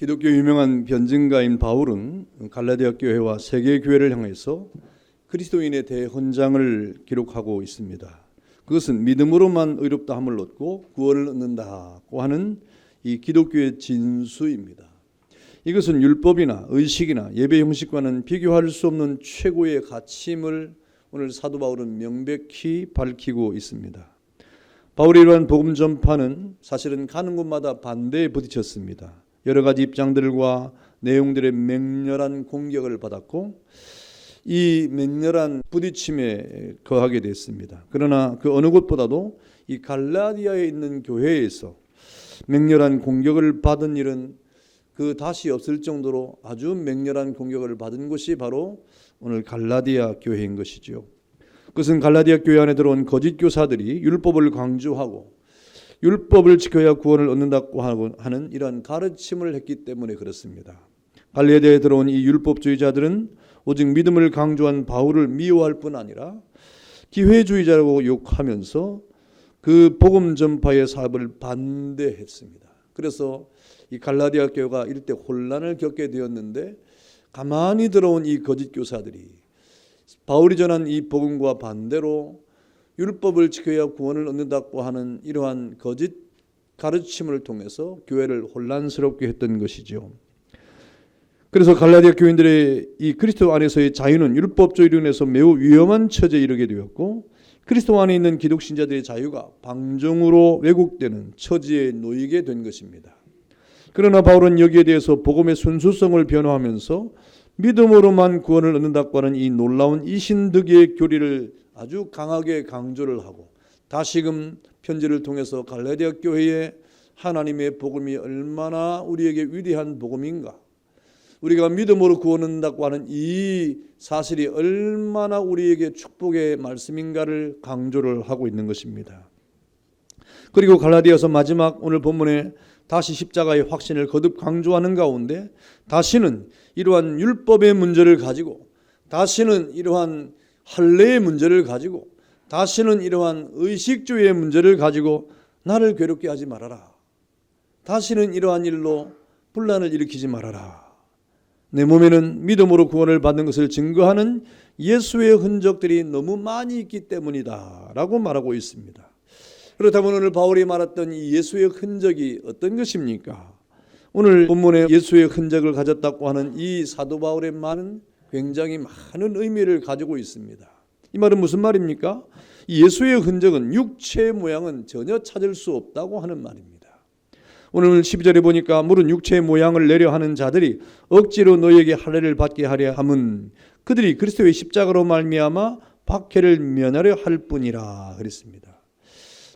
기독교 유명한 변증가인 바울은 갈라디아 교회와 세계 교회를 향해서 그리스도인의 대헌장을 기록하고 있습니다. 그것은 믿음으로만 의롭다함을 얻고 구원을 얻는다고 하는 이 기독교의 진수입니다. 이것은 율법이나 의식이나 예배 형식과는 비교할 수 없는 최고의 가치임을 오늘 사도 바울은 명백히 밝히고 있습니다. 바울의 이러한 복음 전파는 사실은 가는 곳마다 반대에 부딪혔습니다. 여러 가지 입장들과 내용들의 맹렬한 공격을 받았고 이 맹렬한 부딪힘에 거하게 됐습니다. 그러나 그 어느 곳보다도 이 갈라디아에 있는 교회에서 맹렬한 공격을 받은 일은 그 다시 없을 정도로 아주 맹렬한 공격을 받은 곳이 바로 오늘 갈라디아 교회인 것이죠. 그것은 갈라디아 교회 안에 들어온 거짓 교사들이 율법을 강조하고 율법을 지켜야 구원을 얻는다고 하는 이러한 가르침을 했기 때문에 그렇습니다. 갈라디아에 들어온 이 율법주의자들은 오직 믿음을 강조한 바울을 미워할 뿐 아니라 기회주의자라고 욕하면서 그 복음 전파의 사업을 반대했습니다. 그래서 이 갈라디아 교회가 이때 혼란을 겪게 되었는데 가만히 들어온 이 거짓 교사들이 바울이 전한 이 복음과 반대로 율법을 지켜야 구원을 얻는다고 하는 이러한 거짓 가르침을 통해서 교회를 혼란스럽게 했던 것이죠. 그래서 갈라디아 교인들의 이 그리스도 안에서의 자유는 율법주의로 인해서 매우 위험한 처지에 이르게 되었고 그리스도 안에 있는 기독신자들의 자유가 방종으로 왜곡되는 처지에 놓이게 된 것입니다. 그러나 바울은 여기에 대해서 복음의 순수성을 변호하면서 믿음으로만 구원을 얻는다고 하는 이 놀라운 이신득의 교리를 아주 강하게 강조를 하고 다시금 편지를 통해서 갈라디아 교회에 하나님의 복음이 얼마나 우리에게 위대한 복음인가, 우리가 믿음으로 구원 얻는다고 하는 이 사실이 얼마나 우리에게 축복의 말씀인가를 강조를 하고 있는 것입니다. 그리고 갈라디아서 마지막 오늘 본문에 다시 십자가의 확신을 거듭 강조하는 가운데 다시는 이러한 율법의 문제를 가지고 다시는 이러한 할례의 문제를 가지고 다시는 이러한 의식주의의 문제를 가지고 나를 괴롭게 하지 말아라. 다시는 이러한 일로 분란을 일으키지 말아라. 내 몸에는 믿음으로 구원을 받는 것을 증거하는 예수의 흔적들이 너무 많이 있기 때문이다 라고 말하고 있습니다. 그렇다면 오늘 바울이 말했던 이 예수의 흔적이 어떤 것입니까? 오늘 본문에 예수의 흔적을 가졌다고 하는 이 사도 바울의 말은 굉장히 많은 의미를 가지고 있습니다. 이 말은 무슨 말입니까? 이 예수의 흔적은 육체의 모양은 전혀 찾을 수 없다고 하는 말입니다. 오늘 12절에 보니까 물은 육체의 모양을 내려 하는 자들이 억지로 너희에게 할례를 받게 하려 함은 그들이 그리스도의 십자가로 말미암아 박해를 면하려 할 뿐이라 그랬습니다.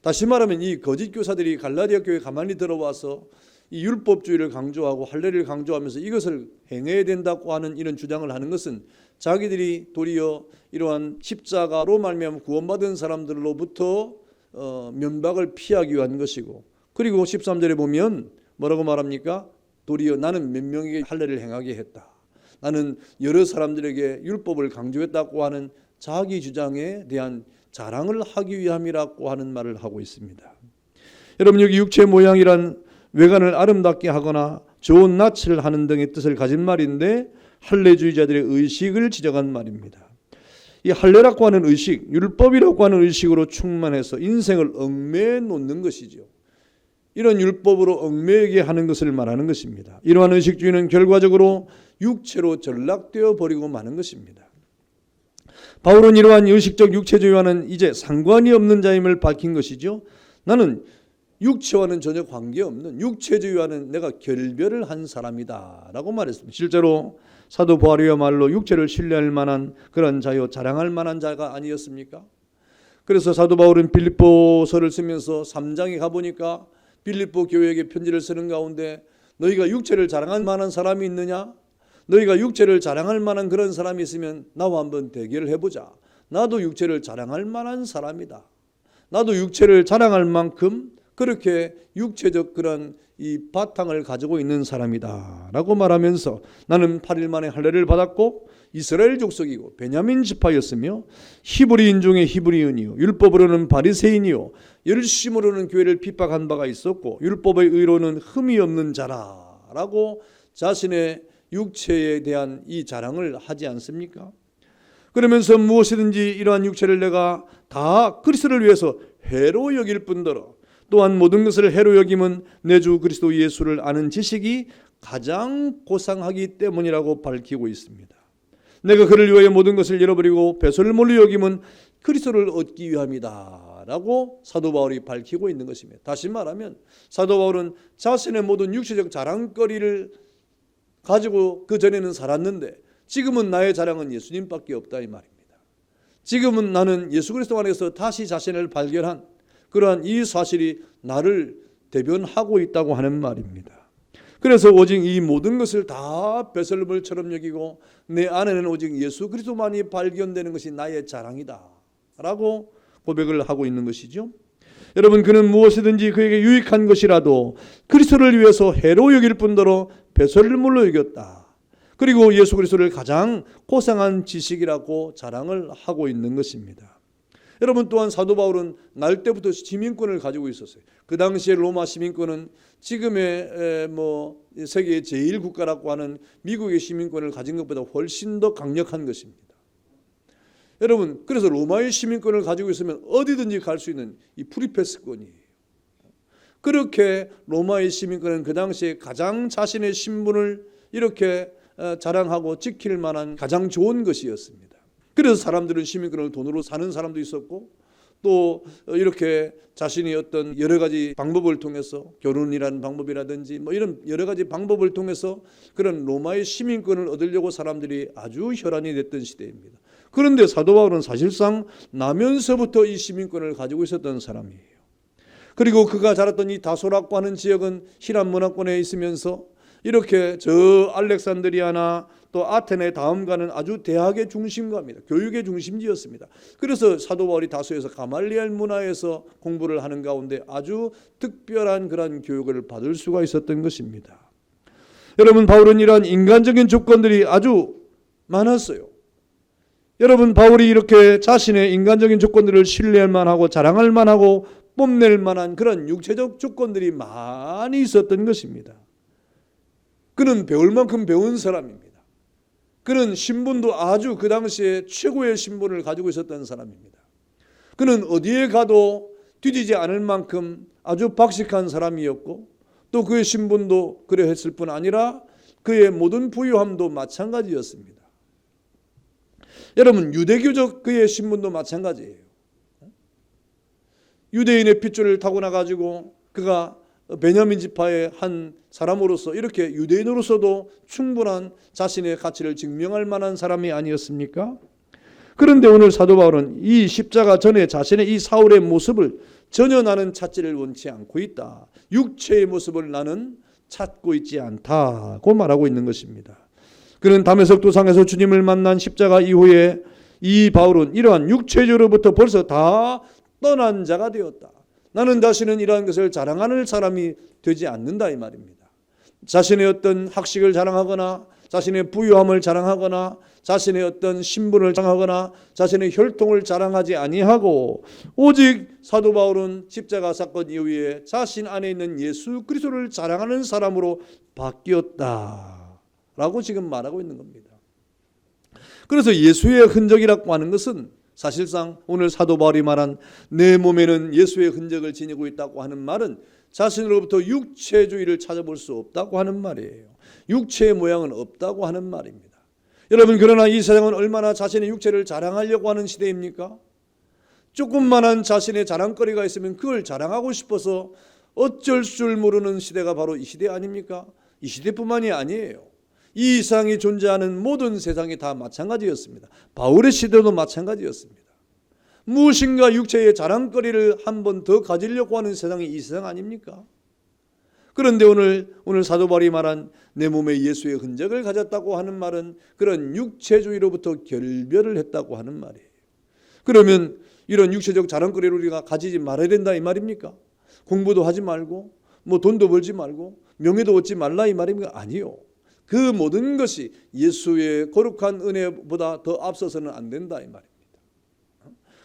다시 말하면 이 거짓 교사들이 갈라디아 교회에 가만히 들어와서 이 율법주의를 강조하고 할례를 강조하면서 이것을 행해야 된다고 하는 이런 주장을 하는 것은 자기들이 도리어 이러한 십자가로 말미암아 구원받은 사람들로부터 면박을 피하기 위한 것이고, 그리고 13절에 보면 뭐라고 말합니까? 도리어 나는 몇 명에게 할례를 행하게 했다, 나는 여러 사람들에게 율법을 강조했다고 하는 자기 주장에 대한 자랑을 하기 위함이라고 하는 말을 하고 있습니다. 여러분, 여기 육체 모양이란 외관을 아름답게 하거나 좋은 낯을 하는 등의 뜻을 가진 말인데 할례주의자들의 의식을 지적한 말입니다. 이 할례라고 하는 의식, 율법이라고 하는 의식으로 충만해서 인생을 얽매여 놓는 것이죠. 이런 율법으로 얽매이게 하는 것을 말하는 것입니다. 이러한 의식주의는 결과적으로 육체로 전락되어 버리고 마는 것입니다. 바울은 이러한 의식적 육체주의와는 이제 상관이 없는 자임을 밝힌 것이죠. 나는 육체와는 전혀 관계없는, 육체주의와는 내가 결별을 한 사람이다 라고 말했습니다. 실제로 사도 바울이야말로 육체를 신뢰할 만한 그런 자요, 자랑할 만한 자가 아니었습니까? 그래서 사도 바울은 빌립보서를 쓰면서 3장에 가보니까 빌립보 교회에게 편지를 쓰는 가운데 너희가 육체를 자랑할 만한 사람이 있느냐? 너희가 육체를 자랑할 만한 그런 사람이 있으면 나와 한번 대결을 해보자. 나도 육체를 자랑할 만한 사람이다. 나도 육체를 자랑할 만큼 그렇게 육체적 그런 이 바탕을 가지고 있는 사람이다 라고 말하면서 나는 8일 만에 할례를 받았고 이스라엘 족속이고 베냐민 지파였으며 히브리인 중에 히브리인이요 율법으로는 바리새인이요 열심으로는 교회를 핍박한 바가 있었고 율법의 의로는 흠이 없는 자라 라고 자신의 육체에 대한 이 자랑을 하지 않습니까? 그러면서 무엇이든지 이러한 육체를 내가 다 그리스도를 위해서 해로 여길 뿐더러 또한 모든 것을 해로 여김은 내 주 그리스도 예수를 아는 지식이 가장 고상하기 때문이라고 밝히고 있습니다. 내가 그를 위하여 모든 것을 잃어버리고 배설물로 여김은 그리스도를 얻기 위함이다 라고 사도 바울이 밝히고 있는 것입니다. 다시 말하면 사도 바울은 자신의 모든 육체적 자랑거리를 가지고 그전에는 살았는데 지금은 나의 자랑은 예수님밖에 없다 이 말입니다. 지금은 나는 예수 그리스도 안에서 다시 자신을 발견한 그러한 이 사실이 나를 대변하고 있다고 하는 말입니다. 그래서 오직 이 모든 것을 다 배설물처럼 여기고 내 안에는 오직 예수 그리스도만이 발견되는 것이 나의 자랑이다 라고 고백을 하고 있는 것이죠. 여러분, 그는 무엇이든지 그에게 유익한 것이라도 그리스도를 위해서 해로 여길 뿐더러 배설물로 여겼다. 그리고 예수 그리스도를 가장 고상한 지식이라고 자랑을 하고 있는 것입니다. 여러분, 또한 사도 바울은 날 때부터 시민권을 가지고 있었어요. 그 당시에 로마 시민권은 지금의 세계 제1국가라고 하는 미국의 시민권을 가진 것보다 훨씬 더 강력한 것입니다. 여러분, 그래서 로마의 시민권을 가지고 있으면 어디든지 갈 수 있는 이 프리패스권이에요. 그렇게 로마의 시민권은 그 당시에 가장 자신의 신분을 이렇게 자랑하고 지킬 만한 가장 좋은 것이었습니다. 그래서 사람들은 시민권을 돈으로 사는 사람도 있었고 또 이렇게 자신이 어떤 여러 가지 방법을 통해서 결혼이라는 방법이라든지 이런 여러 가지 방법을 통해서 그런 로마의 시민권을 얻으려고 사람들이 아주 혈안이 됐던 시대입니다. 그런데 사도 바울은 사실상 나면서부터 이 시민권을 가지고 있었던 사람이에요. 그리고 그가 자랐던 이 다소라고 하는 지역은 히람 문화권에 있으면서 이렇게 저 알렉산드리아나 또 아테네 다음 가는 아주 대학의 중심가입니다. 교육의 중심지였습니다. 그래서 사도 바울이 다소에서 가말리엘 문화에서 공부를 하는 가운데 아주 특별한 그런 교육을 받을 수가 있었던 것입니다. 여러분, 바울은 이러한 인간적인 조건들이 아주 많았어요. 여러분, 바울이 이렇게 자신의 인간적인 조건들을 신뢰할 만하고 자랑할 만하고 뽐낼 만한 그런 육체적 조건들이 많이 있었던 것입니다. 그는 배울 만큼 배운 사람입니다. 그는 신분도 아주 그 당시에 최고의 신분을 가지고 있었던 사람입니다. 그는 어디에 가도 뒤지지 않을 만큼 아주 박식한 사람이었고 또 그의 신분도 그러했을 뿐 아니라 그의 모든 부유함도 마찬가지였습니다. 여러분, 유대교적 그의 신분도 마찬가지예요. 유대인의 핏줄을 타고나가지고 그가 베냐민 지파의 한 사람으로서 이렇게 유대인으로서도 충분한 자신의 가치를 증명할 만한 사람이 아니었습니까? 그런데 오늘 사도 바울은 이 십자가 전에 자신의 이 사울의 모습을 전혀 나는 찾지를 원치 않고 있다. 육체의 모습을 나는 찾고 있지 않다고 말하고 있는 것입니다. 그는 다메섹 도상에서 주님을 만난 십자가 이후에 이 바울은 이러한 육체적으로부터 벌써 다 떠난 자가 되었다. 나는 다시는 이러한 것을 자랑하는 사람이 되지 않는다 이 말입니다. 자신의 어떤 학식을 자랑하거나 자신의 부유함을 자랑하거나 자신의 어떤 신분을 자랑하거나 자신의 혈통을 자랑하지 아니하고 오직 사도 바울은 십자가 사건 이후에 자신 안에 있는 예수 그리스도를 자랑하는 사람으로 바뀌었다라고 지금 말하고 있는 겁니다. 그래서 예수의 흔적이라고 하는 것은 사실상 오늘 사도 바울이 말한 내 몸에는 예수의 흔적을 지니고 있다고 하는 말은 자신으로부터 육체주의를 찾아볼 수 없다고 하는 말이에요. 육체의 모양은 없다고 하는 말입니다. 여러분, 그러나 이 세상은 얼마나 자신의 육체를 자랑하려고 하는 시대입니까? 조금만한 자신의 자랑거리가 있으면 그걸 자랑하고 싶어서 어쩔 줄 모르는 시대가 바로 이 시대 아닙니까? 이 시대뿐만이 아니에요. 이 이상이 존재하는 모든 세상이 다 마찬가지였습니다. 바울의 시대도 마찬가지였습니다. 무엇인가 육체의 자랑거리를 한 번 더 가지려고 하는 세상이 이 세상 아닙니까? 그런데 오늘 사도 바울이 말한 내 몸에 예수의 흔적을 가졌다고 하는 말은 그런 육체주의로부터 결별을 했다고 하는 말이에요. 그러면 이런 육체적 자랑거리를 우리가 가지지 말아야 된다 이 말입니까? 공부도 하지 말고 돈도 벌지 말고 명예도 얻지 말라 이 말입니까? 아니요. 그 모든 것이 예수의 거룩한 은혜보다 더 앞서서는 안 된다 이 말입니다.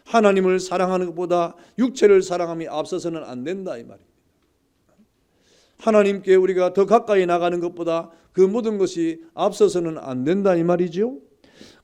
하나님을 사랑하는 것보다 육체를 사랑함이 앞서서는 안 된다 이 말입니다. 하나님께 우리가 더 가까이 나가는 것보다 그 모든 것이 앞서서는 안 된다 이 말이죠.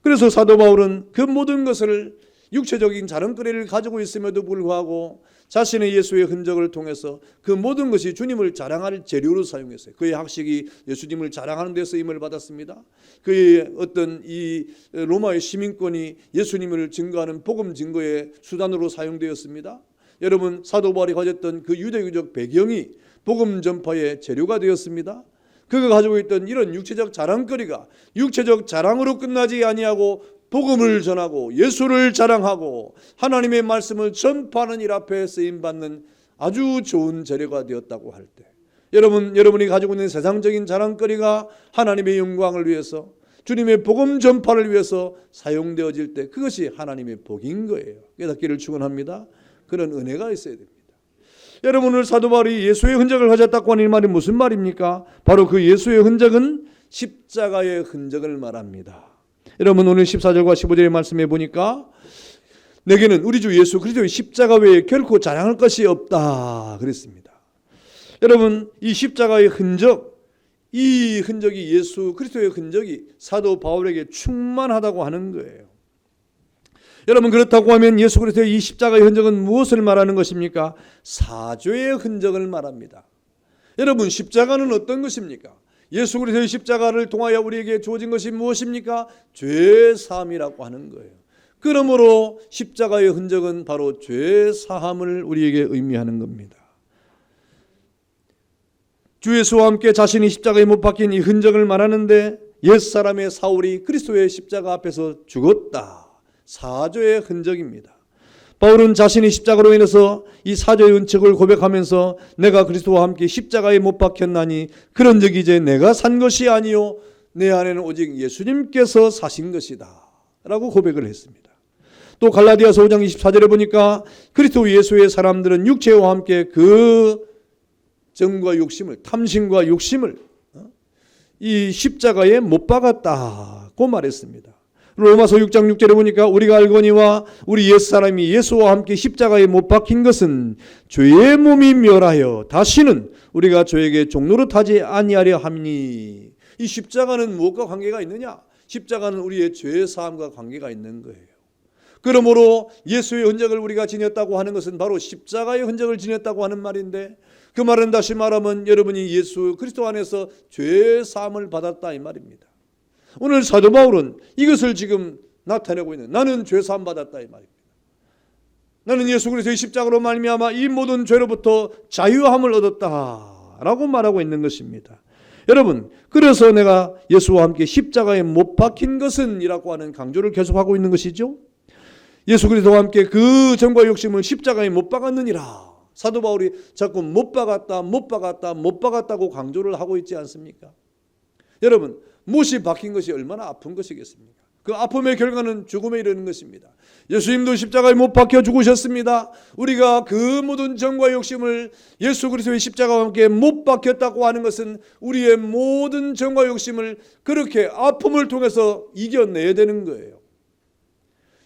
그래서 사도 바울은 그 모든 것을 육체적인 자랑거리를 가지고 있음에도 불구하고 자신의 예수의 흔적을 통해서 그 모든 것이 주님을 자랑할 재료로 사용했어요. 그의 학식이 예수님을 자랑하는 데 쓰임을 받았습니다. 그의 어떤 이 로마의 시민권이 예수님을 증거하는 복음 증거의 수단으로 사용되었습니다. 여러분, 사도 바울이 가졌던 그 유대교적 배경이 복음 전파의 재료가 되었습니다. 그가 가지고 있던 이런 육체적 자랑거리가 육체적 자랑으로 끝나지 아니하고 복음을 전하고 예수를 자랑하고 하나님의 말씀을 전파하는 일 앞에 쓰임받는 아주 좋은 재료가 되었다고 할 때, 여러분이 가지고 있는 세상적인 자랑거리가 하나님의 영광을 위해서 주님의 복음 전파를 위해서 사용되어질 때 그것이 하나님의 복인 거예요. 깨닫기를 축원합니다. 그런 은혜가 있어야 됩니다. 여러분, 오늘 사도 바울이 예수의 흔적을 가졌다고 하는 이 말이 무슨 말입니까? 바로 그 예수의 흔적은 십자가의 흔적을 말합니다. 여러분, 오늘 14절과 15절의 말씀에 보니까 내게는 우리 주 예수 그리스도의 십자가 외에 결코 자랑할 것이 없다 그랬습니다. 여러분, 이 십자가의 흔적, 이 흔적이 예수 그리스도의 흔적이 사도 바울에게 충만하다고 하는 거예요. 여러분, 그렇다고 하면 예수 그리스도의 이 십자가의 흔적은 무엇을 말하는 것입니까? 사죄의 흔적을 말합니다. 여러분, 십자가는 어떤 것입니까? 예수 그리스도의 십자가를 통하여 우리에게 주어진 것이 무엇입니까? 죄 사함이라고 하는 거예요. 그러므로 십자가의 흔적은 바로 죄 사함을 우리에게 의미하는 겁니다. 주 예수와 함께 자신이 십자가에 못 박힌 이 흔적을 말하는데 옛사람의 사울이 그리스도의 십자가 앞에서 죽었다. 사죄의 흔적입니다. 바울은 자신이 십자가로 인해서 이 사죄의 은책을 고백하면서 내가 그리스도와 함께 십자가에 못 박혔나니 그런 적이 이제 내가 산 것이 아니요 내 안에는 오직 예수님께서 사신 것이다 라고 고백을 했습니다. 또 갈라디아서 5장 24절에 보니까 그리스도 예수의 사람들은 육체와 함께 그 정과 욕심을, 탐심과 욕심을 이 십자가에 못 박았다고 말했습니다. 로마서 6장 6절에 보니까 우리가 알거니와 우리 옛사람이 예수와 함께 십자가에 못 박힌 것은 죄의 몸이 멸하여 다시는 우리가 죄에게 종노릇하지 아니하려 함이니. 이 십자가는 무엇과 관계가 있느냐? 십자가는 우리의 죄의 사함과 관계가 있는 거예요. 그러므로 예수의 흔적을 우리가 지녔다고 하는 것은 바로 십자가의 흔적을 지녔다고 하는 말인데, 그 말은 다시 말하면 여러분이 예수 그리스도 안에서 죄의 사함을 받았다 이 말입니다. 오늘 사도 바울은 이것을 지금 나타내고 있는, 나는 죄 사함 받았다 이 말입니다. 나는 예수 그리스도의 십자가로 말미암아 이 모든 죄로부터 자유함을 얻었다라고 말하고 있는 것입니다. 여러분, 그래서 내가 예수와 함께 십자가에 못 박힌 것은 이라고 하는 강조를 계속하고 있는 것이죠. 예수 그리스도와 함께 그 정과 욕심을 십자가에 못 박았느니라. 사도 바울이 자꾸 못 박았다고 강조를 하고 있지 않습니까? 여러분, 못이 박힌 것이 얼마나 아픈 것이겠습니까? 그 아픔의 결과는 죽음에 이르는 것입니다. 예수님도 십자가에 못 박혀 죽으셨습니다. 우리가 그 모든 정과 욕심을 예수 그리스도의 십자가와 함께 못 박혔다고 하는 것은 우리의 모든 정과 욕심을 그렇게 아픔을 통해서 이겨내야 되는 거예요.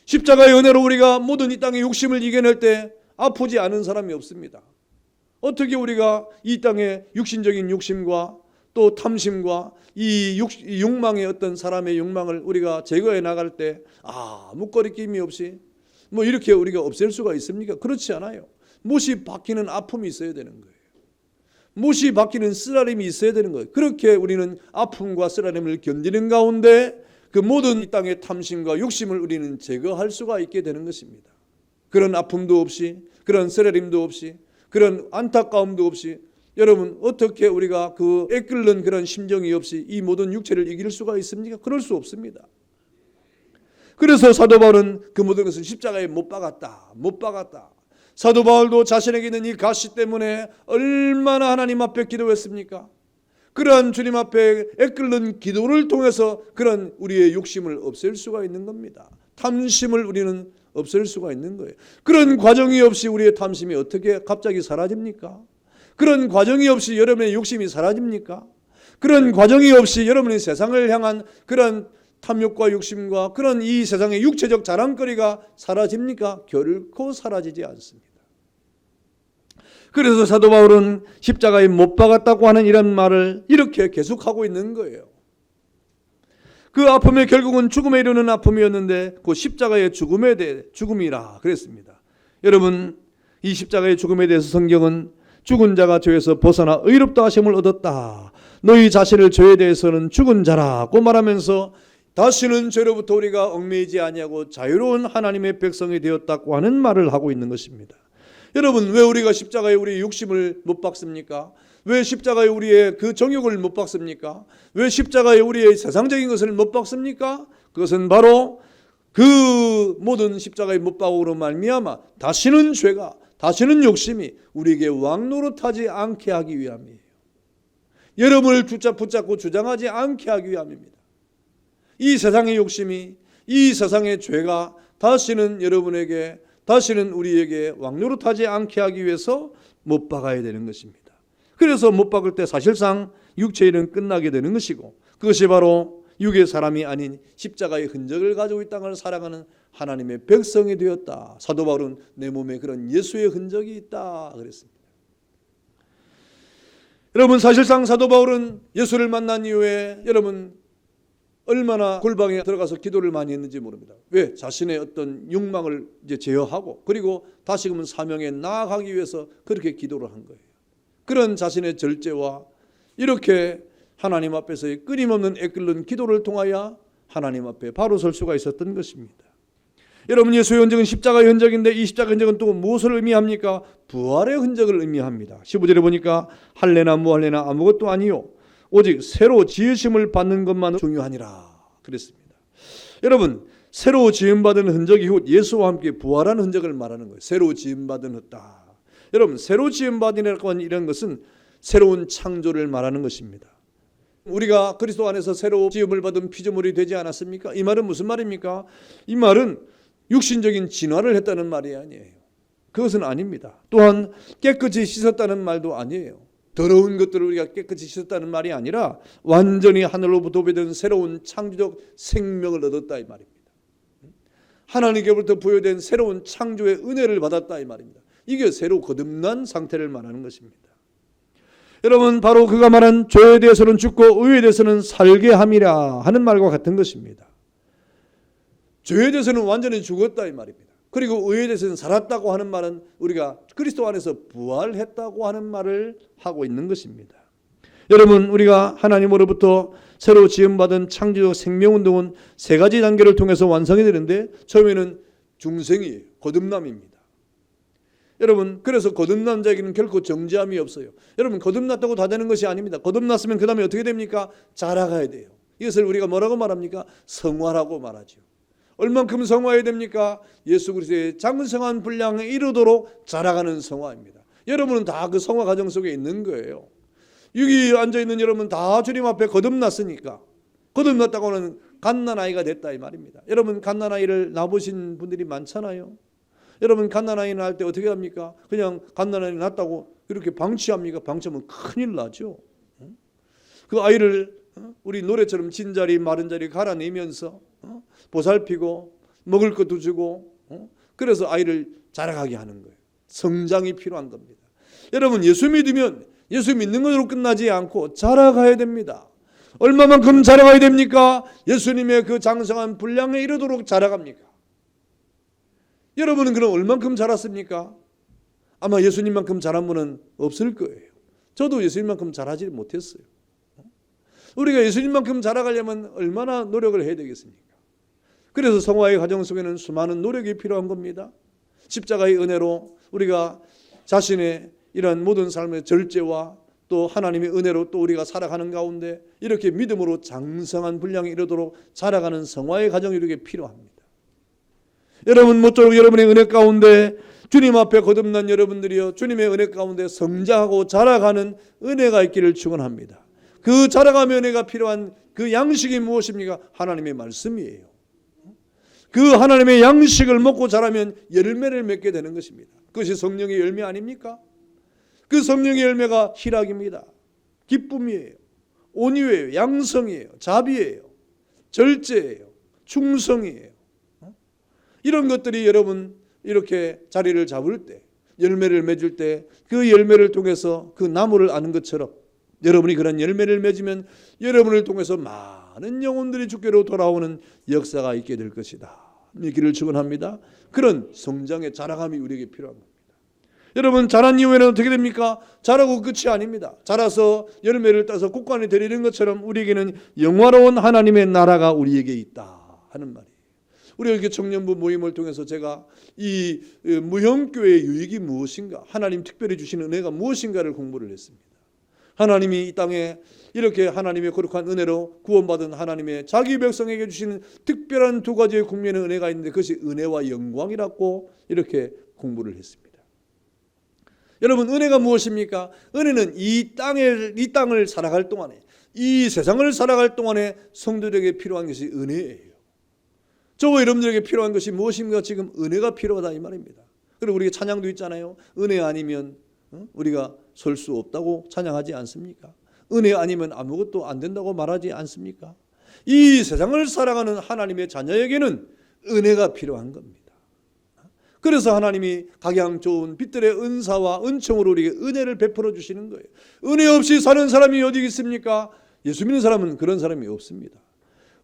십자가의 은혜로 우리가 모든 이 땅의 욕심을 이겨낼 때 아프지 않은 사람이 없습니다. 어떻게 우리가 이 땅의 육신적인 욕심과 또 탐심과 이 욕망의 어떤 사람의 욕망을 우리가 제거해 나갈 때 아무 거리낌이 없이 뭐 이렇게 우리가 없앨 수가 있습니까? 그렇지 않아요. 못이 박히는 아픔이 있어야 되는 거예요. 못이 박히는 쓰라림이 있어야 되는 거예요. 그렇게 우리는 아픔과 쓰라림을 견디는 가운데 그 모든 이 땅의 탐심과 욕심을 우리는 제거할 수가 있게 되는 것입니다. 그런 아픔도 없이, 그런 쓰라림도 없이, 그런 안타까움도 없이, 여러분 어떻게 우리가 그 애끓는 그런 심정이 없이 이 모든 육체를 이길 수가 있습니까? 그럴 수 없습니다. 그래서 사도 바울은 그 모든 것을 십자가에 못 박았다. 사도 바울도 자신에게 있는 이 가시 때문에 얼마나 하나님 앞에 기도했습니까? 그러한 주님 앞에 애끓는 기도를 통해서 그런 우리의 욕심을 없앨 수가 있는 겁니다. 탐심을 우리는 없앨 수가 있는 거예요. 그런 과정이 없이 우리의 탐심이 어떻게 갑자기 사라집니까? 그런 과정이 없이 여러분의 욕심이 사라집니까? 그런 과정이 없이 여러분의 세상을 향한 그런 탐욕과 욕심과 그런 이 세상의 육체적 자랑거리가 사라집니까? 결코 사라지지 않습니다. 그래서 사도 바울은 십자가에 못 박았다고 하는 이런 말을 이렇게 계속하고 있는 거예요. 그 아픔이 결국은 죽음에 이르는 아픔이었는데 그 십자가의 죽음에 대해 죽음이라 그랬습니다. 여러분, 이 십자가의 죽음에 대해서 성경은 죽은 자가 죄에서 벗어나 의롭다 하심을 얻었다. 너희 자신을 죄에 대해서는 죽은 자라고 말하면서 다시는 죄로부터 우리가 얽매이지 아니하고 자유로운 하나님의 백성이 되었다고 하는 말을 하고 있는 것입니다. 여러분, 왜 우리가 십자가에 우리의 육심을 못 박습니까? 왜 십자가에 우리의 그 정욕을 못 박습니까? 왜 십자가에 우리의 세상적인 것을 못 박습니까? 그것은 바로 그 모든 십자가에 못 박음으로 말미암아 다시는 죄가, 다시는 욕심이 우리에게 왕노릇하지 않게 하기 위함이에요. 여러분을 붙잡고 주장하지 않게 하기 위함입니다. 이 세상의 욕심이, 이 세상의 죄가 다시는 여러분에게, 다시는 우리에게 왕노릇하지 않게 하기 위해서 못 박아야 되는 것입니다. 그래서 못 박을 때 사실상 육체의 일은 끝나게 되는 것이고, 그것이 바로 육의 사람이 아닌 십자가의 흔적을 가지고 이 땅을 살아가는 하나님의 백성이 되었다. 사도 바울은 내 몸에 그런 예수의 흔적이 있다 그랬습니다. 여러분, 사실상 사도 바울은 예수를 만난 이후에 여러분 얼마나 골방에 들어가서 기도를 많이 했는지 모릅니다. 왜? 자신의 어떤 욕망을 이제 제어하고 그리고 다시금 사명에 나아가기 위해서 그렇게 기도를 한 거예요. 그런 자신의 절제와 이렇게 하나님 앞에서의 끊임없는 애끓는 기도를 통하여 하나님 앞에 바로 설 수가 있었던 것입니다. 여러분, 예수의 흔적은 십자가의 흔적인데 이 십자가의 흔적은 또 무엇을 의미합니까? 부활의 흔적을 의미합니다. 15절에 보니까 할례나 무할례나 아무것도 아니요 오직 새로 지으심을 받는 것만 중요하니라 그랬습니다. 여러분, 새로 지음받은 흔적이 곧 예수와 함께 부활한 흔적을 말하는 거예요. 새로 지음받은 흩다. 여러분, 새로 지음받으라고 하는 이런 것은 새로운 창조를 말하는 것입니다. 우리가 그리스도 안에서 새로 지음을 받은 피조물이 되지 않았습니까? 이 말은 무슨 말입니까? 이 말은 육신적인 진화를 했다는 말이 아니에요. 그것은 아닙니다. 또한 깨끗이 씻었다는 말도 아니에요. 더러운 것들을 우리가 깨끗이 씻었다는 말이 아니라 완전히 하늘로부터 도배된 새로운 창조적 생명을 얻었다 이 말입니다. 하나님께로부터 부여된 새로운 창조의 은혜를 받았다 이 말입니다. 이게 새로 거듭난 상태를 말하는 것입니다. 여러분, 바로 그가 말한 죄에 대해서는 죽고 의에 대해서는 살게 함이라 하는 말과 같은 것입니다. 죄에 대해서는 완전히 죽었다 이 말입니다. 그리고 의에 대해서는 살았다고 하는 말은 우리가 그리스도 안에서 부활했다고 하는 말을 하고 있는 것입니다. 여러분, 우리가 하나님으로부터 새로 지음받은 창조적 생명운동은 세 가지 단계를 통해서 완성이 되는데 처음에는 중생이에요. 거듭남입니다. 여러분, 그래서 거듭난 자에게는 결코 정죄함이 없어요. 여러분, 거듭났다고 다 되는 것이 아닙니다. 거듭났으면 그 다음에 어떻게 됩니까? 자라가야 돼요. 이것을 우리가 뭐라고 말합니까? 성화라고 말하죠. 얼만큼 성화해야 됩니까? 예수 그리스도의 장성한 분량에 이르도록 자라가는 성화입니다. 여러분은 다 그 성화 과정 속에 있는 거예요. 여기 앉아있는 여러분 다 주님 앞에 거듭났으니까, 거듭났다고 하는 갓난아이가 됐다 이 말입니다. 여러분, 갓난아이를 낳아보신 분들이 많잖아요. 여러분, 갓난아이 낳을 때 어떻게 합니까? 그냥 갓난아이 낳았다고 이렇게 방치합니까? 방치하면 큰일 나죠. 그 아이를 우리 노래처럼 진자리 마른 자리 갈아내면서 보살피고 먹을 것도 주고 그래서 아이를 자라가게 하는 거예요. 성장이 필요한 겁니다. 여러분, 예수 믿으면 예수 믿는 것으로 끝나지 않고 자라가야 됩니다. 얼마만큼 자라가야 됩니까? 예수님의 그 장성한 분량에 이르도록 자라갑니까? 여러분은 그럼 얼만큼 자랐습니까? 아마 예수님만큼 자란 분은 없을 거예요. 저도 예수님만큼 자라지 못했어요. 우리가 예수님만큼 자라가려면 얼마나 노력을 해야 되겠습니까? 그래서 성화의 과정 속에는 수많은 노력이 필요한 겁니다. 십자가의 은혜로 우리가 자신의 이런 모든 삶의 절제와 또 하나님의 은혜로 또 우리가 살아가는 가운데 이렇게 믿음으로 장성한 분량에 이르도록 자라가는 성화의 과정이 이렇게 필요합니다. 여러분, 모쪼록 여러분의 은혜 가운데 주님 앞에 거듭난 여러분들이요, 주님의 은혜 가운데 성장하고 자라가는 은혜가 있기를 축원합니다. 그 자라가며 은혜가 필요한 그 양식이 무엇입니까? 하나님의 말씀이에요. 그 하나님의 양식을 먹고 자라면 열매를 맺게 되는 것입니다. 그것이 성령의 열매 아닙니까? 그 성령의 열매가 희락입니다. 기쁨이에요. 온유예요. 양성이에요. 자비예요. 절제예요. 충성이에요. 이런 것들이 여러분 이렇게 자리를 잡을 때 열매를 맺을 때 그 열매를 통해서 그 나무를 아는 것처럼 여러분이 그런 열매를 맺으면 여러분을 통해서 많은 영혼들이 주께로 돌아오는 역사가 있게 될 것이다. 믿기를 축원합니다. 그런 성장의 자라감이 우리에게 필요한 겁니다. 여러분, 자란 이후에는 어떻게 됩니까? 자라고 끝이 아닙니다. 자라서 열매를 따서 국간에 들이는 것처럼 우리에게는 영화로운 하나님의 나라가 우리에게 있다 하는 말이에요. 우리 이렇게 청년부 모임을 통해서 제가 이 무형교회의 유익이 무엇인가, 하나님 특별히 주시는 은혜가 무엇인가를 공부를 했습니다. 하나님이 이 땅에 이렇게 하나님의 거룩한 은혜로 구원받은 하나님의 자기 백성에게 주시는 특별한 두 가지의 국면의 은혜가 있는데 그것이 은혜와 영광이라고 이렇게 공부를 했습니다. 여러분, 은혜가 무엇입니까? 은혜는 이 땅을 살아갈 동안에, 이 세상을 살아갈 동안에 성도들에게 필요한 것이 은혜예요. 저와 여러분들에게 필요한 것이 무엇입니까? 지금 은혜가 필요하다 이 말입니다. 그리고 우리가 찬양도 있잖아요. 은혜 아니면 우리가 설 수 없다고 찬양하지 않습니까? 은혜 아니면 아무것도 안 된다고 말하지 않습니까? 이 세상을 살아가는 하나님의 자녀에게는 은혜가 필요한 겁니다. 그래서 하나님이 각양 좋은 빛들의 은사와 은총으로 우리에게 은혜를 베풀어 주시는 거예요. 은혜 없이 사는 사람이 어디 있습니까? 예수 믿는 사람은 그런 사람이 없습니다.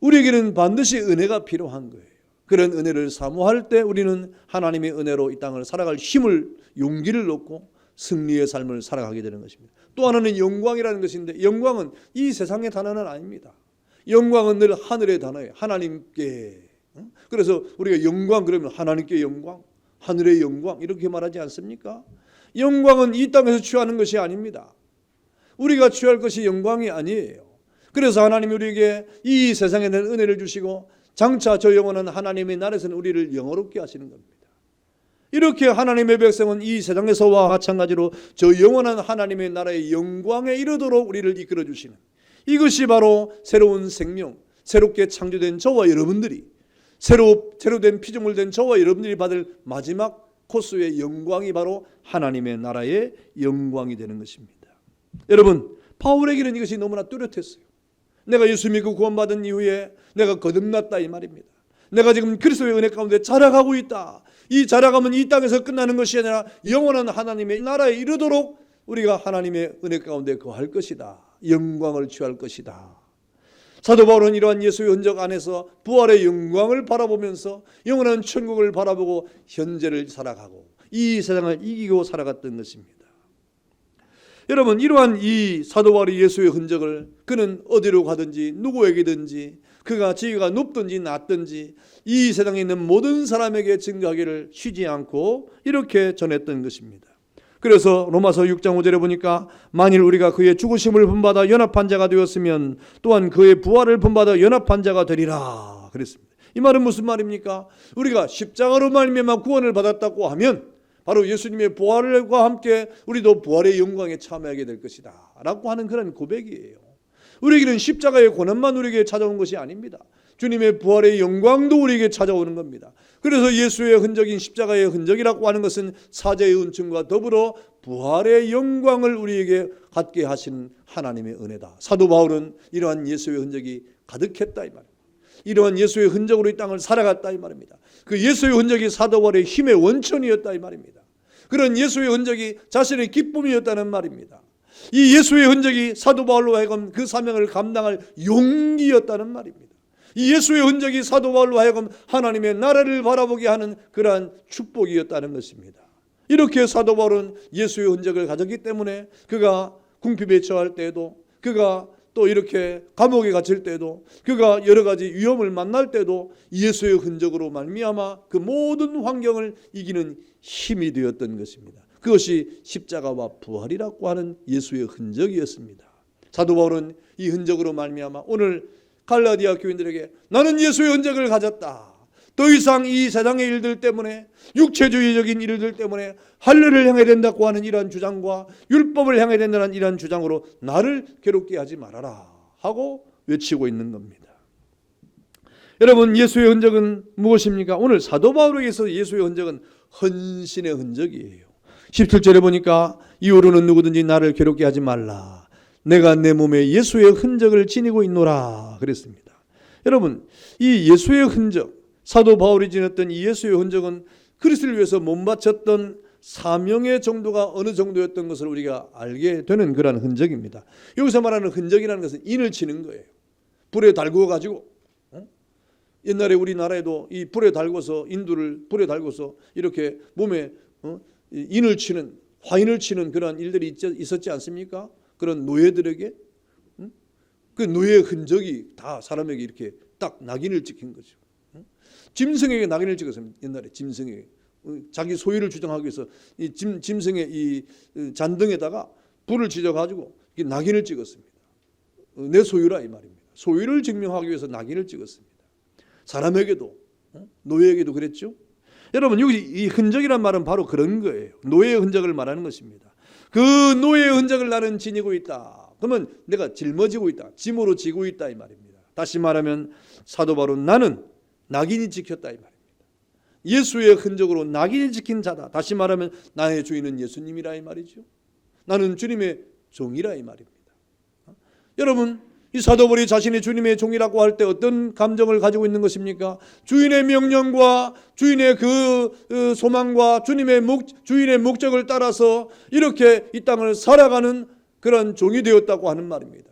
우리에게는 반드시 은혜가 필요한 거예요. 그런 은혜를 사모할 때 우리는 하나님의 은혜로 이 땅을 살아갈 힘을, 용기를 얻고 승리의 삶을 살아가게 되는 것입니다. 또 하나는 영광이라는 것인데, 영광은 이 세상의 단어는 아닙니다. 영광은 늘 하늘의 단어예요. 하나님께. 그래서 우리가 영광 그러면 하나님께 영광, 하늘의 영광 이렇게 말하지 않습니까? 영광은 이 땅에서 취하는 것이 아닙니다. 우리가 취할 것이 영광이 아니에요. 그래서 하나님이 우리에게 이 세상에 대한 은혜를 주시고 장차 저 영원한 하나님의 나라에서는 우리를 영화롭게 하시는 겁니다. 이렇게 하나님의 백성은 이 세상에서와 마찬가지로 저 영원한 하나님의 나라의 영광에 이르도록 우리를 이끌어 주시는, 이것이 바로 새로운 생명, 새롭게 창조된 저와 여러분들이, 새로 된 피조물 된 저와 여러분들이 받을 마지막 코스의 영광이 바로 하나님의 나라의 영광이 되는 것입니다. 여러분, 바울에게는 이것이 너무나 뚜렷했어요. 내가 예수 믿고 구원받은 이후에 내가 거듭났다 이 말입니다. 내가 지금 그리스도의 은혜 가운데 자라가고 있다. 이 자라감은 이 땅에서 끝나는 것이 아니라 영원한 하나님의 나라에 이르도록 우리가 하나님의 은혜 가운데 거할 것이다. 영광을 취할 것이다. 사도 바울은 이러한 예수의 흔적 안에서 부활의 영광을 바라보면서 영원한 천국을 바라보고 현재를 살아가고 이 세상을 이기고 살아갔던 것입니다. 여러분, 이러한 이 사도 바울의 예수의 흔적을 그는 어디로 가든지 누구에게든지 그가 지위가 높든지 낮든지 이 세상에 있는 모든 사람에게 증거하기를 쉬지 않고 이렇게 전했던 것입니다. 그래서 로마서 6장 5절에 보니까 만일 우리가 그의 죽으심을 본받아 연합한 자가 되었으면 또한 그의 부활을 본받아 연합한 자가 되리라 그랬습니다. 이 말은 무슨 말입니까? 우리가 십자가로 말미암아 구원을 받았다고 하면 바로 예수님의 부활과 함께 우리도 부활의 영광에 참여하게 될 것이다 라고 하는 그런 고백이에요. 우리에게는 십자가의 고난만 우리에게 찾아온 것이 아닙니다. 주님의 부활의 영광도 우리에게 찾아오는 겁니다. 그래서 예수의 흔적인 십자가의 흔적이라고 하는 것은 사죄의 은총과 더불어 부활의 영광을 우리에게 갖게 하신 하나님의 은혜다. 사도 바울은 이러한 예수의 흔적이 가득했다 이 말입니다. 이러한 예수의 흔적으로 이 땅을 살아갔다 이 말입니다. 그 예수의 흔적이 사도 바울의 힘의 원천이었다 이 말입니다. 그런 예수의 흔적이 자신의 기쁨이었다는 말입니다. 이 예수의 흔적이 사도 바울로 하여금 그 사명을 감당할 용기였다는 말입니다. 이 예수의 흔적이 사도 바울로 하여금 하나님의 나라를 바라보게 하는 그러한 축복이었다는 것입니다. 이렇게 사도 바울은 예수의 흔적을 가졌기 때문에 그가 궁핍에 처할 때에도, 그가 또 이렇게 감옥에 갇힐 때도, 그가 여러 가지 위험을 만날 때도 예수의 흔적으로 말미암아 그 모든 환경을 이기는 힘이 되었던 것입니다. 그것이 십자가와 부활이라고 하는 예수의 흔적이었습니다. 사도 바울은 이 흔적으로 말미암아 오늘 갈라디아 교인들에게 나는 예수의 흔적을 가졌다. 더 이상 이 세상의 일들 때문에, 육체주의적인 일들 때문에 할례를 향해야 된다고 하는 이러한 주장과 율법을 향해야 된다는 이러한 주장으로 나를 괴롭게 하지 말아라 하고 외치고 있는 겁니다. 여러분, 예수의 흔적은 무엇입니까? 오늘 사도 바울에게서 예수의 흔적은 헌신의 흔적이에요. 17절에 보니까 이후로는 누구든지 나를 괴롭게 하지 말라. 내가 내 몸에 예수의 흔적을 지니고 있노라 그랬습니다. 여러분, 이 예수의 흔적, 사도 바울이 지녔던 이 예수의 흔적은 그리스도를 위해서 몸 바쳤던 사명의 정도가 어느 정도였던 것을 우리가 알게 되는 그런 흔적입니다. 여기서 말하는 흔적이라는 것은 인을 치는 거예요. 불에 달구어 가지고, 옛날에 우리나라에도 이 불에 달궈서, 인두를 불에 달궈서 이렇게 몸에 인을 치는, 화인을 치는 그런 일들이 있었지 않습니까? 그런 노예들에게 그 노예의 흔적이 다 사람에게 이렇게 딱 낙인을 찍힌 거죠. 짐승에게 낙인을 찍었습니다. 옛날에 짐승에게 자기 소유를 주장하기 위해서 이 짐승의 이 잔등에다가 불을 지져가지고 낙인을 찍었습니다. 내 소유라 이 말입니다. 소유를 증명하기 위해서 낙인을 찍었습니다. 사람에게도, 노예에게도 그랬죠. 여러분, 여기 이 흔적이란 말은 바로 그런 거예요. 노예의 흔적을 말하는 것입니다. 그 노예의 흔적을 나는 지니고 있다. 그러면 내가 짊어지고 있다, 짐으로 지고 있다 이 말입니다. 다시 말하면 사도 바울은 나는 낙인이 찍혔다 이 말입니다. 예수의 흔적으로 낙인이 찍힌 자다. 다시 말하면 나의 주인은 예수님이라 이 말이죠. 나는 주님의 종이라 이 말입니다. 여러분, 이 사도 바울이 자신이 주님의 종이라고 할 때 어떤 감정을 가지고 있는 것입니까? 주인의 명령과 주인의 그 소망과 주인의 목적을 따라서 이렇게 이 땅을 살아가는 그런 종이 되었다고 하는 말입니다.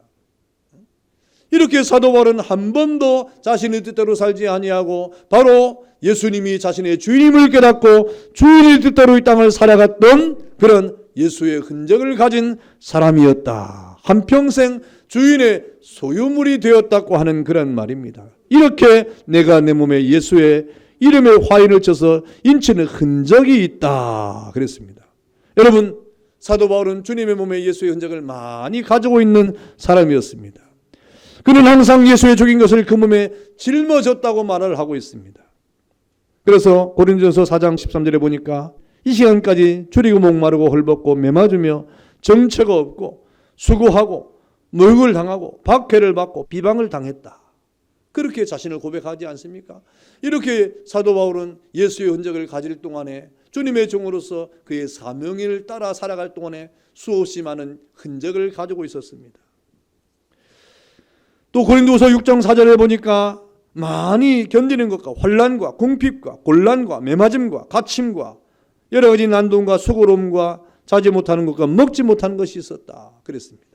이렇게 사도 바울은 한 번도 자신의 뜻대로 살지 아니하고 바로 예수님이 자신의 주인임을 깨닫고 주인의 뜻대로 이 땅을 살아갔던 그런 예수의 흔적을 가진 사람이었다. 한평생 주인의 소유물이 되었다고 하는 그런 말입니다. 이렇게 내가 내 몸에 예수의 이름에 화인을 쳐서 인치는 흔적이 있다 그랬습니다. 여러분, 사도 바울은 주님의 몸에 예수의 흔적을 많이 가지고 있는 사람이었습니다. 그는 항상 예수의 죽인 것을 그 몸에 짊어졌다고 말을 하고 있습니다. 그래서 고린도전서 4장 13절에 보니까 이 시간까지 줄이고 목마르고 헐벗고 매맞으며 정체가 없고 수고하고 모욕을 당하고 박해를 받고 비방을 당했다. 그렇게 자신을 고백하지 않습니까? 이렇게 사도 바울은 예수의 흔적을 가질 동안에 주님의 종으로서 그의 사명을 따라 살아갈 동안에 수없이 많은 흔적을 가지고 있었습니다. 또 고린도서 6장 4절에 보니까 많이 견디는 것과 환난과 궁핍과 곤란과 매맞음과 갇힘과 여러 가지 난동과 수고로움과 자지 못하는 것과 먹지 못하는 것이 있었다 그랬습니다.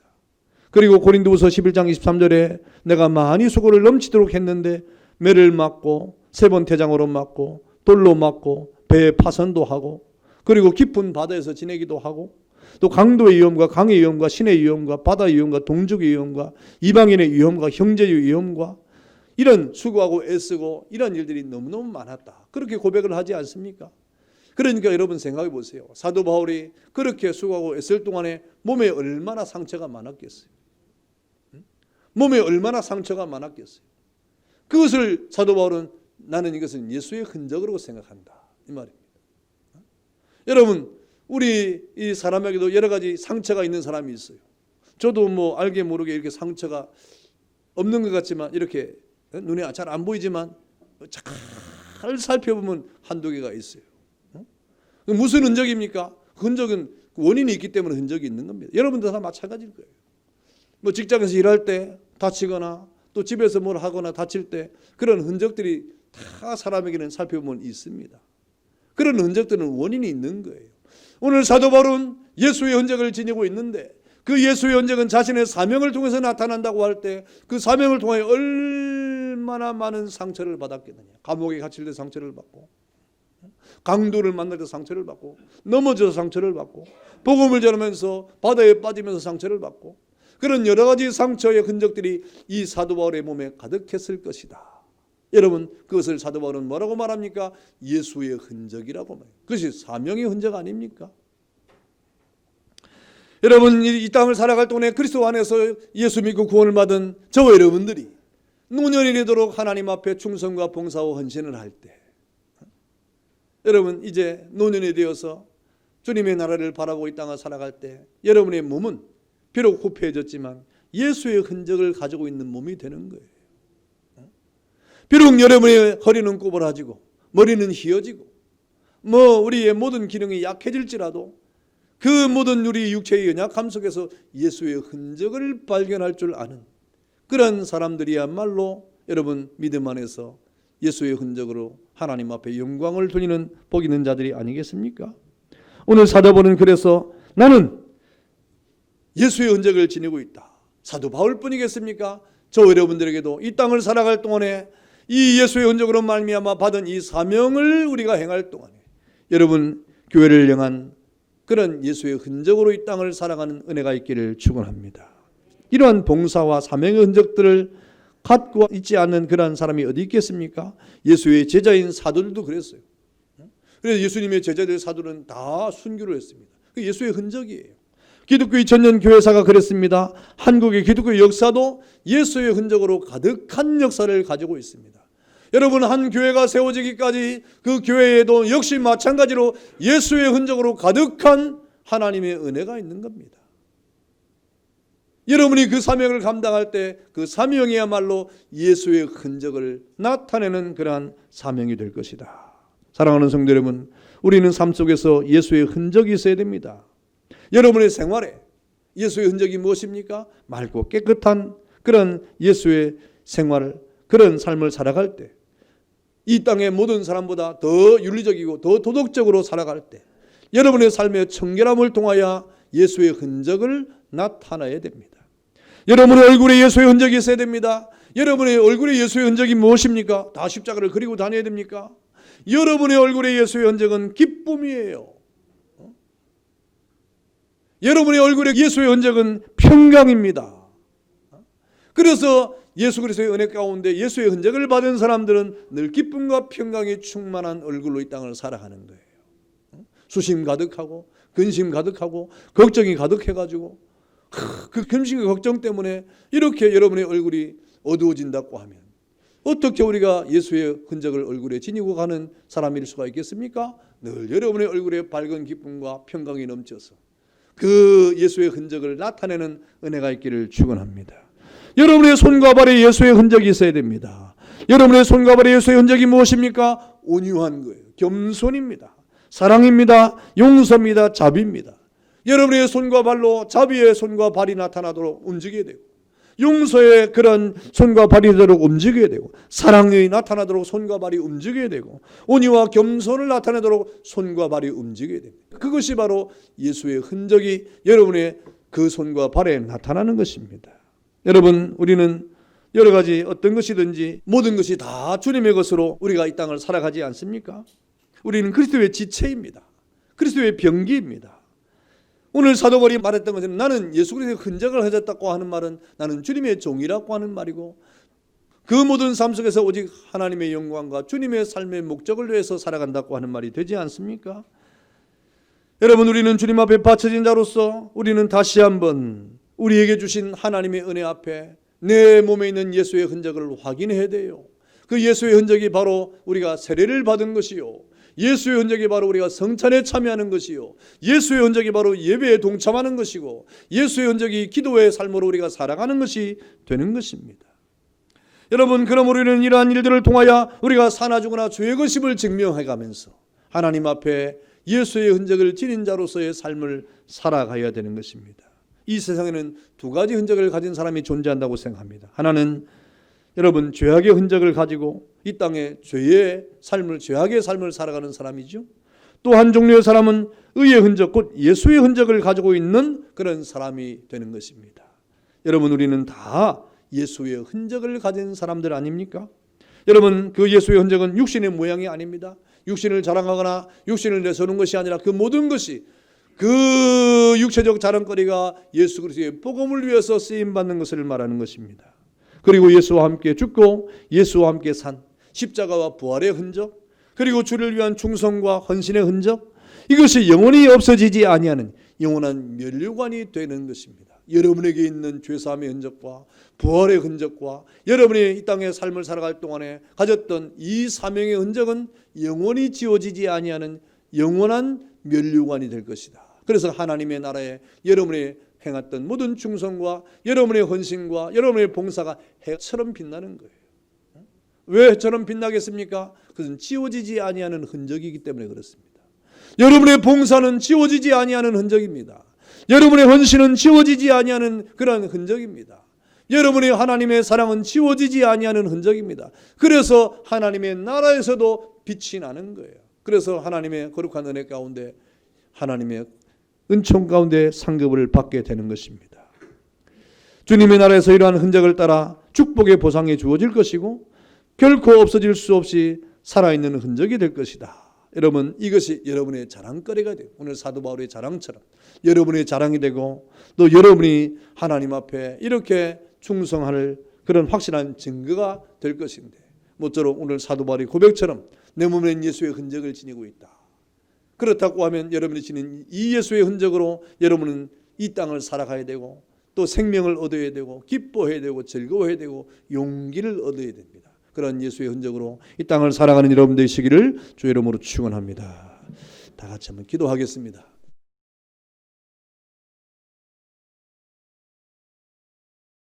그리고 고린도후서 11장 23절에 내가 많이 수고를 넘치도록 했는데 매를 맞고 3번 태장으로 맞고 돌로 맞고 배에 파선도 하고 그리고 깊은 바다에서 지내기도 하고 또 강도의 위험과 강의 위험과 신의 위험과 바다의 위험과 동족의 위험과 이방인의 위험과 형제의 위험과 이런 수고하고 애쓰고 이런 일들이 너무너무 많았다. 그렇게 고백을 하지 않습니까? 그러니까 여러분 생각해 보세요. 사도 바울이 그렇게 수고하고 애쓸 동안에 몸에 얼마나 상처가 많았겠어요. 몸에 얼마나 상처가 많았겠어요. 그것을 사도 바울은 나는 이것은 예수의 흔적으로 생각한다 이 말입니다. 여러분, 우리 이 사람에게도 여러 가지 상처가 있는 사람이 있어요. 저도 뭐 알게 모르게 이렇게 상처가 없는 것 같지만 이렇게 눈에 잘 안 보이지만 잘 살펴보면 한두 개가 있어요. 무슨 흔적입니까? 흔적은 원인이 있기 때문에 흔적이 있는 겁니다. 여러분도 다 마찬가지일 거예요. 뭐 직장에서 일할 때 다치거나 또 집에서 뭘 하거나 다칠 때 그런 흔적들이 다 사람에게는 살펴보면 있습니다. 그런 흔적들은 원인이 있는 거예요. 오늘 사도 바울은 예수의 흔적을 지니고 있는데 그 예수의 흔적은 자신의 사명을 통해서 나타난다고 할 때 그 사명을 통해 얼마나 많은 상처를 받았겠느냐. 감옥에 갇힐 때 상처를 받고 강도를 만날 때 상처를 받고 넘어져서 상처를 받고 복음을 전하면서 바다에 빠지면서 상처를 받고 그런 여러 가지 상처의 흔적들이 이 사도 바울의 몸에 가득했을 것이다. 여러분, 그것을 사도 바울은 뭐라고 말합니까? 예수의 흔적이라고 말해요. 그것이 사명의 흔적 아닙니까? 여러분, 이 땅을 살아갈 동안에 그리스도 안에서 예수 믿고 구원을 받은 저와 여러분들이 노년이 되도록 하나님 앞에 충성과 봉사와 헌신을 할 때 여러분, 이제 노년이 되어서 주님의 나라를 바라보고 이 땅을 살아갈 때 여러분의 몸은 비록 후패해졌지만 예수의 흔적을 가지고 있는 몸이 되는 거예요. 비록 여러분의 허리는 꼬부라지고 머리는 휘어지고 우리의 모든 기능이 약해질지라도 그 모든 우리 육체의 연약함 속에서 예수의 흔적을 발견할 줄 아는 그런 사람들이야말로 여러분 믿음 안에서 예수의 흔적으로 하나님 앞에 영광을 돌리는 복 있는 자들이 아니겠습니까? 오늘 사도 바울은 그래서 나는 예수의 흔적을 지니고 있다. 사도 바울뿐이겠습니까? 저 여러분들에게도 이 땅을 살아갈 동안에 이 예수의 흔적으로 말미암아 받은 이 사명을 우리가 행할 동안에 여러분 교회를 향한 그런 예수의 흔적으로 이 땅을 살아가는 은혜가 있기를 축원합니다. 이러한 봉사와 사명의 흔적들을 갖고 있지 않는 그러한 사람이 어디 있겠습니까? 예수의 제자인 사도들도 그랬어요. 그래서 예수님의 제자들 사도는 다 순교를 했습니다. 그 예수의 흔적이에요. 기독교 2000년 교회사가 그랬습니다. 한국의 기독교 역사도 예수의 흔적으로 가득한 역사를 가지고 있습니다. 여러분, 한 교회가 세워지기까지 그 교회에도 역시 마찬가지로 예수의 흔적으로 가득한 하나님의 은혜가 있는 겁니다. 여러분이 그 사명을 감당할 때 그 사명이야말로 예수의 흔적을 나타내는 그러한 사명이 될 것이다. 사랑하는 성도 여러분, 우리는 삶 속에서 예수의 흔적이 있어야 됩니다. 여러분의 생활에 예수의 흔적이 무엇입니까? 맑고 깨끗한 그런 예수의 생활을, 그런 삶을 살아갈 때, 이 땅의 모든 사람보다 더 윤리적이고 더 도덕적으로 살아갈 때 여러분의 삶의 청결함을 통하여 예수의 흔적을 나타내야 됩니다. 여러분의 얼굴에 예수의 흔적이 있어야 됩니다. 여러분의 얼굴에 예수의 흔적이 무엇입니까? 다 십자가를 그리고 다녀야 됩니까? 여러분의 얼굴에 예수의 흔적은 기쁨이에요. 여러분의 얼굴에 예수의 흔적은 평강입니다. 그래서 예수 그리스도의 은혜 가운데 예수의 흔적을 받은 사람들은 늘 기쁨과 평강이 충만한 얼굴로 이 땅을 살아가는 거예요. 수심 가득하고 근심 가득하고 걱정이 가득해가지고 그 근심과 걱정 때문에 이렇게 여러분의 얼굴이 어두워진다고 하면 어떻게 우리가 예수의 흔적을 얼굴에 지니고 가는 사람일 수가 있겠습니까? 늘 여러분의 얼굴에 밝은 기쁨과 평강이 넘쳐서 그 예수의 흔적을 나타내는 은혜가 있기를 축원합니다. 여러분의 손과 발에 예수의 흔적이 있어야 됩니다. 여러분의 손과 발에 예수의 흔적이 무엇입니까? 온유한 거예요. 겸손입니다. 사랑입니다. 용서입니다. 자비입니다. 여러분의 손과 발로 자비의 손과 발이 나타나도록 움직여야 되고, 용서의 그런 손과 발이 되도록 움직여야 되고, 사랑이 나타나도록 손과 발이 움직여야 되고, 온유와 겸손을 나타내도록 손과 발이 움직여야 됩니다. 그것이 바로 예수의 흔적이 여러분의 그 손과 발에 나타나는 것입니다. 여러분, 우리는 여러 가지 어떤 것이든지 모든 것이 다 주님의 것으로 우리가 이 땅을 살아가지 않습니까? 우리는 그리스도의 지체입니다. 그리스도의 병기입니다. 오늘 사도 바울이 말했던 것은 나는 예수 그리스도의 흔적을 가졌다고 하는 말은 나는 주님의 종이라고 하는 말이고, 그 모든 삶 속에서 오직 하나님의 영광과 주님의 삶의 목적을 위해서 살아간다고 하는 말이 되지 않습니까? 여러분, 우리는 주님 앞에 바쳐진 자로서 우리는 다시 한번 우리에게 주신 하나님의 은혜 앞에 내 몸에 있는 예수의 흔적을 확인해야 돼요. 그 예수의 흔적이 바로 우리가 세례를 받은 것이요, 예수의 흔적이 바로 우리가 성찬에 참여하는 것이요, 예수의 흔적이 바로 예배에 동참하는 것이고, 예수의 흔적이 기도의 삶으로 우리가 살아가는 것이 되는 것입니다. 여러분, 그러므로 우리는 이러한 일들을 통하여 우리가 사나 죽으나 주의 것임을 증명해가면서 하나님 앞에 예수의 흔적을 지닌 자로서의 삶을 살아가야 되는 것입니다. 이 세상에는 두 가지 흔적을 가진 사람이 존재한다고 생각합니다. 하나는 여러분 죄악의 흔적을 가지고 이 땅에 죄의 삶을, 죄악의 삶을 살아가는 사람이죠. 또 한 종류의 사람은 의의 흔적, 곧 예수의 흔적을 가지고 있는 그런 사람이 되는 것입니다. 여러분, 우리는 다 예수의 흔적을 가진 사람들 아닙니까? 여러분, 그 예수의 흔적은 육신의 모양이 아닙니다. 육신을 자랑하거나 육신을 내세우는 것이 아니라 그 모든 것이, 그 육체적 자랑거리가 예수 그리스도의 복음을 위해서 쓰임받는 것을 말하는 것입니다. 그리고 예수와 함께 죽고 예수와 함께 산 십자가와 부활의 흔적, 그리고 주를 위한 충성과 헌신의 흔적, 이것이 영원히 없어지지 아니하는 영원한 면류관이 되는 것입니다. 여러분에게 있는 죄사함의 흔적과 부활의 흔적과 여러분이 이 땅의 삶을 살아갈 동안에 가졌던 이 사명의 흔적은 영원히 지워지지 아니하는 영원한 면류관이 될 것이다. 그래서 하나님의 나라에 여러분이 행했던 모든 충성과 여러분의 헌신과 여러분의 봉사가 해처럼 빛나는 거예요. 왜 해처럼 빛나겠습니까? 그것은 지워지지 아니하는 흔적이기 때문에 그렇습니다. 여러분의 봉사는 지워지지 아니하는 흔적입니다. 여러분의 헌신은 지워지지 아니하는 그런 흔적입니다. 여러분의 하나님의 사랑은 지워지지 아니하는 흔적입니다. 그래서 하나님의 나라에서도 빛이 나는 거예요. 그래서 하나님의 거룩한 은혜 가운데 하나님의 은총 가운데 상급을 받게 되는 것입니다. 주님의 나라에서 이러한 흔적을 따라 축복의 보상이 주어질 것이고 결코 없어질 수 없이 살아있는 흔적이 될 것이다. 여러분, 이것이 여러분의 자랑거리가 되고 오늘 사도 바울의 자랑처럼 여러분의 자랑이 되고 또 여러분이 하나님 앞에 이렇게 충성할 그런 확실한 증거가 될 것인데, 모쪼록 오늘 사도 바울의 고백처럼 내 몸에는 예수의 흔적을 지니고 있다. 그렇다고 하면 여러분이 지닌 이 예수의 흔적으로 여러분은 이 땅을 살아가야 되고 또 생명을 얻어야 되고 기뻐해야 되고 즐거워해야 되고 용기를 얻어야 됩니다. 그런 예수의 흔적으로 이 땅을 살아가는 여러분 되시기를 주 이름으로 축원합니다. 다 같이 한번 기도하겠습니다.